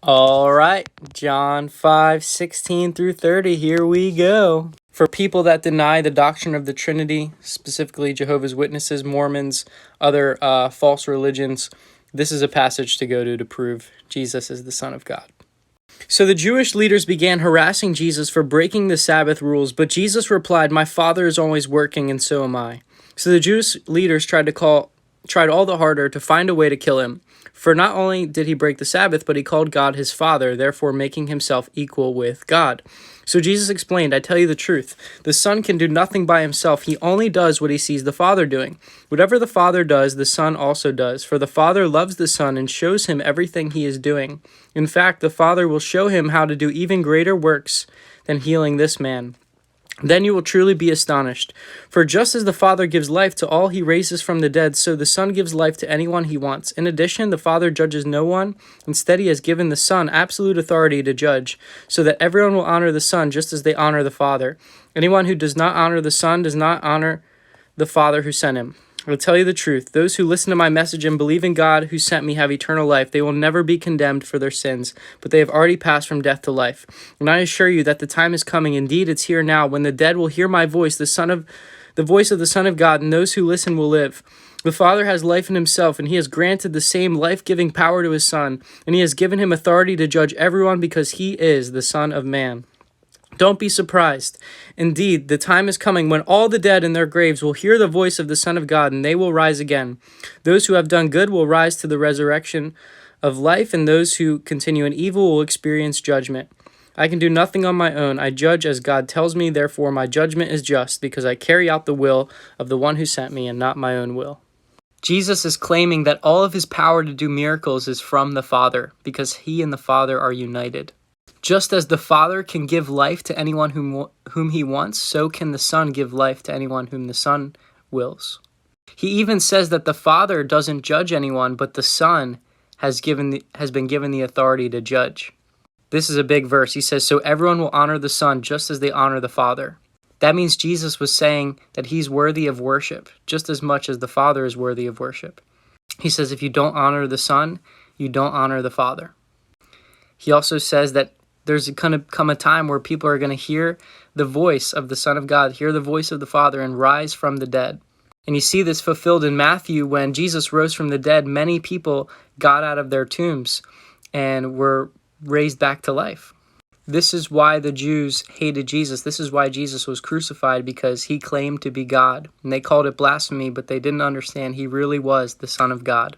All right, John 5:16 through 30, here we go. For people that deny the doctrine of the Trinity, specifically Jehovah's Witnesses, Mormons, other false religions, this is a passage to go to prove Jesus is the Son of God. So the Jewish leaders began harassing Jesus for breaking the Sabbath rules, but Jesus replied, "My Father is always working, and so am I." So the Jewish leaders tried all the harder to find a way to kill him. For not only did he break the Sabbath, but he called God his Father, therefore making himself equal with God. So Jesus explained, "I tell you the truth. The Son can do nothing by himself. He only does what he sees the Father doing. Whatever the Father does, the Son also does. For the Father loves the Son and shows him everything he is doing. In fact, the Father will show him how to do even greater works than healing this man. Then you will truly be astonished. For just as the Father gives life to all he raises from the dead, so the Son gives life to anyone he wants. In addition, the Father judges no one. Instead, he has given the Son absolute authority to judge, so that everyone will honor the Son just as they honor the Father. Anyone who does not honor the Son does not honor the Father who sent him. I will tell you the truth. Those who listen to my message and believe in God who sent me have eternal life. They will never be condemned for their sins, but they have already passed from death to life. And I assure you that the time is coming, indeed it's here now, when the dead will hear my voice, the voice of the Son of God, and those who listen will live. The Father has life in himself, and he has granted the same life-giving power to his Son, and he has given him authority to judge everyone because he is the Son of Man. Don't be surprised. Indeed, the time is coming when all the dead in their graves will hear the voice of the Son of God, and they will rise again. Those who have done good will rise to the resurrection of life, and those who continue in evil will experience judgment. I can do nothing on my own. I judge as God tells me, therefore my judgment is just, because I carry out the will of the one who sent me and not my own will." Jesus is claiming that all of his power to do miracles is from the Father, because he and the Father are united. Just as the Father can give life to anyone whom he wants, so can the Son give life to anyone whom the Son wills. He even says that the Father doesn't judge anyone, but the Son has been given the authority to judge. This is a big verse. He says, "So everyone will honor the Son just as they honor the Father." That means Jesus was saying that he's worthy of worship, just as much as the Father is worthy of worship. He says if you don't honor the Son, you don't honor the Father. He also says that there's going to come a time where people are going to hear the voice of the Son of God, hear the voice of the Father, and rise from the dead. And you see this fulfilled in Matthew when Jesus rose from the dead. Many people got out of their tombs and were raised back to life. This is why the Jews hated Jesus. This is why Jesus was crucified, because he claimed to be God. And they called it blasphemy, but they didn't understand he really was the Son of God.